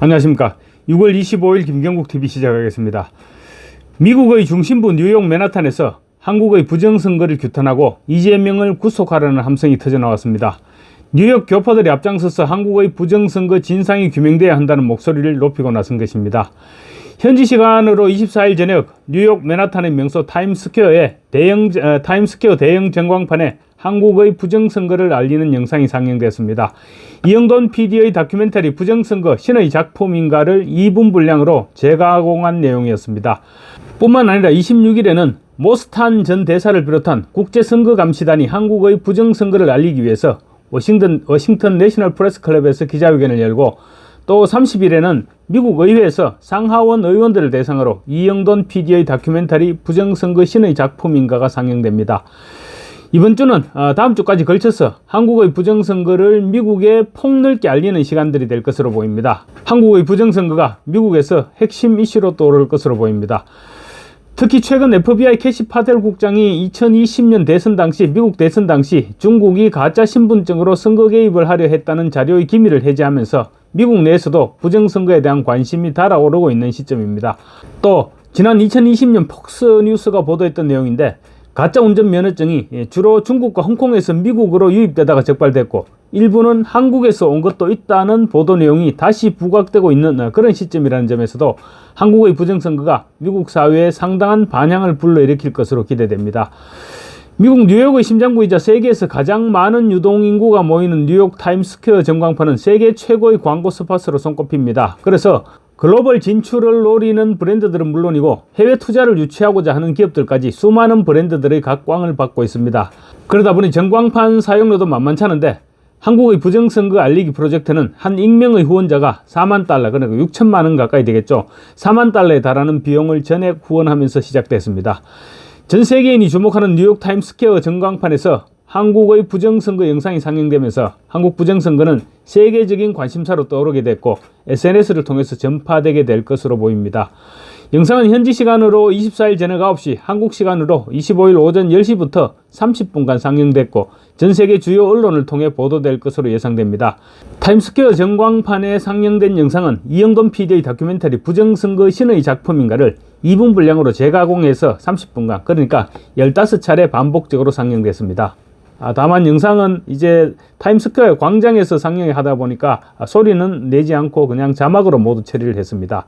안녕하십니까. 6월 25일 김경국TV 시작하겠습니다. 미국의 중심부 뉴욕 맨하탄에서 한국의 부정선거를 규탄하고 이재명을 구속하라는 함성이 터져나왔습니다. 뉴욕 교포들이 앞장서서 한국의 부정선거 진상이 규명돼야 한다는 목소리를 높이고 나선 것입니다. 현지 시간으로 24일 저녁 뉴욕 맨하탄의 명소 타임스퀘어 대형 전광판에 한국의 부정선거를 알리는 영상이 상영됐습니다. 이영돈 PD의 다큐멘터리 부정선거 신의 작품인가를 2분 분량으로 재가공한 내용이었습니다. 뿐만 아니라 26일에는 모스탄 전 대사를 비롯한 국제선거감시단이 한국의 부정선거를 알리기 위해서 워싱턴 내셔널 프레스클럽에서 기자회견을 열고, 또 30일에는 미국 의회에서 상하원 의원들을 대상으로 이영돈 PD의 다큐멘터리 부정선거 신의 작품인가가 상영됩니다. 이번 주는 다음 주까지 걸쳐서 한국의 부정선거를 미국에 폭넓게 알리는 시간들이 될 것으로 보입니다. 한국의 부정선거가 미국에서 핵심 이슈로 떠오를 것으로 보입니다. 특히 최근 FBI 캐시 파델 국장이 2020년 대선 당시, 미국 대선 당시 중국이 가짜 신분증으로 선거 개입을 하려 했다는 자료의 기밀을 해제하면서 미국 내에서도 부정선거에 대한 관심이 달아오르고 있는 시점입니다. 또 지난 2020년 폭스뉴스가 보도했던 내용인데, 가짜 운전면허증이 주로 중국과 홍콩에서 미국으로 유입되다가 적발됐고 일부는 한국에서 온 것도 있다는 보도 내용이 다시 부각되고 있는 그런 시점이라는 점에서도 한국의 부정선거가 미국 사회에 상당한 반향을 불러일으킬 것으로 기대됩니다. 미국 뉴욕의 심장부이자 세계에서 가장 많은 유동인구가 모이는 뉴욕 타임스퀘어 전광판은 세계 최고의 광고 스팟으로 손꼽힙니다. 그래서 글로벌 진출을 노리는 브랜드들은 물론이고 해외 투자를 유치하고자 하는 기업들까지 수많은 브랜드들의 각광을 받고 있습니다. 그러다 보니 전광판 사용료도 만만찮은데, 한국의 부정선거 알리기 프로젝트는 한 익명의 후원자가 4만 달러, 그러니까 6천만 원 가까이 되겠죠. 4만 달러에 달하는 비용을 전액 후원하면서 시작됐습니다. 전 세계인이 주목하는 뉴욕 타임스퀘어 전광판에서 한국의 부정선거 영상이 상영되면서 한국 부정선거는 세계적인 관심사로 떠오르게 됐고 SNS를 통해서 전파되게 될 것으로 보입니다. 영상은 현지 시간으로 24일 저녁 9시, 한국 시간으로 25일 오전 10시부터 30분간 상영됐고 전 세계 주요 언론을 통해 보도될 것으로 예상됩니다. 타임스퀘어 전광판에 상영된 영상은 이영돈 PD의 다큐멘터리 부정선거 신의 작품인가를 2분 분량으로 재가공해서 30분간, 그러니까 15차례 반복적으로 상영됐습니다. 다만 영상은 이제 타임스퀘어 광장에서 상영하다 보니까 소리는 내지 않고 그냥 자막으로 모두 처리를 했습니다.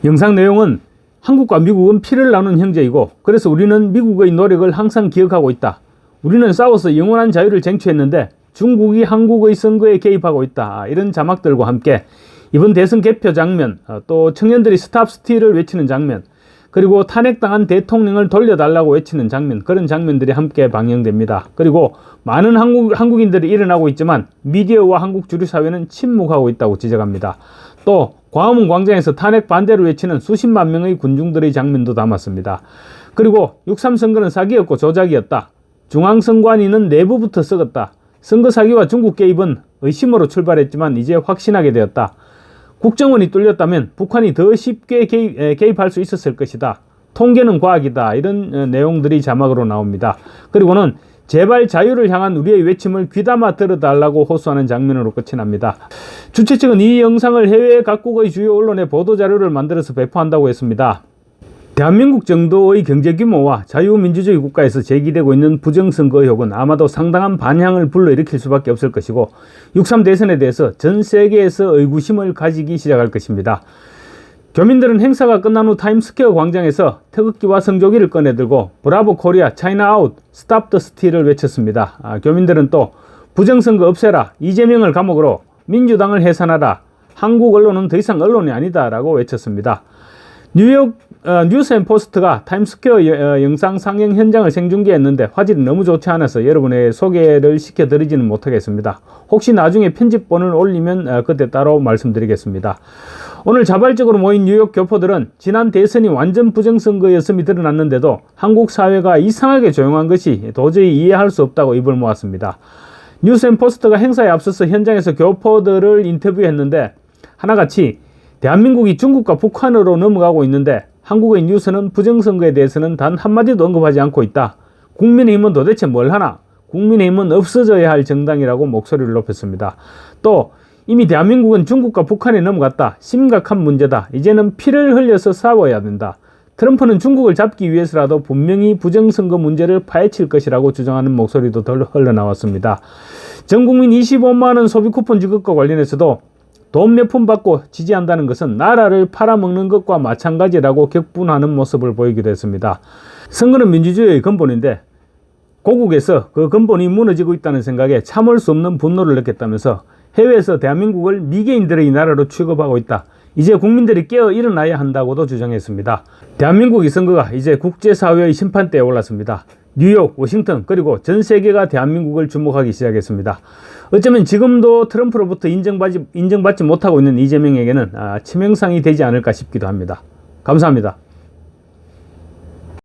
영상 내용은 한국과 미국은 피를 나눈 형제이고 그래서 우리는 미국의 노력을 항상 기억하고 있다. 우리는 싸워서 영원한 자유를 쟁취했는데 중국이 한국의 선거에 개입하고 있다. 이런 자막들과 함께 이번 대선 개표 장면, 또 청년들이 스탑 스틸을 외치는 장면, 그리고 탄핵당한 대통령을 돌려달라고 외치는 장면, 그런 장면들이 함께 방영됩니다. 그리고 많은 한국인들이 일어나고 있지만 미디어와 한국 주류사회는 침묵하고 있다고 지적합니다. 또 광화문 광장에서 탄핵 반대를 외치는 수십만 명의 군중들의 장면도 담았습니다. 그리고 6.3 선거는 사기였고 조작이었다. 중앙선관위는 내부부터 썩었다. 선거 사기와 중국 개입은 의심으로 출발했지만 이제 확신하게 되었다. 국정원이 뚫렸다면 북한이 더 쉽게 개입할 수 있었을 것이다. 통계는 과학이다. 이런 내용들이 자막으로 나옵니다. 그리고는 제발 자유를 향한 우리의 외침을 귀담아 들어달라고 호소하는 장면으로 끝이 납니다. 주최 측은 이 영상을 해외 각국의 주요 언론에 보도자료를 만들어서 배포한다고 했습니다. 대한민국 정도의 경제 규모와 자유민주주의 국가에서 제기되고 있는 부정선거 의혹은 아마도 상당한 반향을 불러일으킬 수밖에 없을 것이고 6.3 대선에 대해서 전 세계에서 의구심을 가지기 시작할 것입니다. 교민들은 행사가 끝난 후 타임스퀘어 광장에서 태극기와 성조기를 꺼내들고 브라보 코리아, 차이나 아웃, 스탑 더 스틸을 외쳤습니다. 교민들은 또 부정선거 없애라, 이재명을 감옥으로, 민주당을 해산하라, 한국 언론은 더 이상 언론이 아니다 라고 외쳤습니다. 뉴욕 뉴스앤포스트가 타임스퀘어 영상 상영 현장을 생중계했는데 화질이 너무 좋지 않아서 여러분의 소개를 시켜드리지는 못하겠습니다. 혹시 나중에 편집본을 올리면 그때 따로 말씀드리겠습니다. 오늘 자발적으로 모인 뉴욕 교포들은 지난 대선이 완전 부정선거였음이 드러났는데도 한국 사회가 이상하게 조용한 것이 도저히 이해할 수 없다고 입을 모았습니다. 뉴스앤포스트가 행사에 앞서서 현장에서 교포들을 인터뷰했는데 하나같이 대한민국이 중국과 북한으로 넘어가고 있는데 한국의 뉴스는 부정선거에 대해서는 단 한마디도 언급하지 않고 있다. 국민의힘은 도대체 뭘 하나? 국민의힘은 없어져야 할 정당이라고 목소리를 높였습니다. 또 이미 대한민국은 중국과 북한에 넘어갔다. 심각한 문제다. 이제는 피를 흘려서 싸워야 된다. 트럼프는 중국을 잡기 위해서라도 분명히 부정선거 문제를 파헤칠 것이라고 주장하는 목소리도 덜 흘러나왔습니다. 전국민 25만원 소비 쿠폰 지급과 관련해서도 돈 몇 푼 받고 지지한다는 것은 나라를 팔아먹는 것과 마찬가지라고 격분하는 모습을 보이기도 했습니다. 선거는 민주주의의 근본인데 고국에서 그 근본이 무너지고 있다는 생각에 참을 수 없는 분노를 느꼈다면서 해외에서 대한민국을 미개인들의 나라로 취급하고 있다. 이제 국민들이 깨어 일어나야 한다고도 주장했습니다. 대한민국의 선거가 이제 국제사회의 심판대에 올랐습니다. 뉴욕, 워싱턴, 그리고 전 세계가 대한민국을 주목하기 시작했습니다. 어쩌면 지금도 트럼프로부터 인정받지 못하고 있는 이재명에게는 치명상이 되지 않을까 싶기도 합니다. 감사합니다.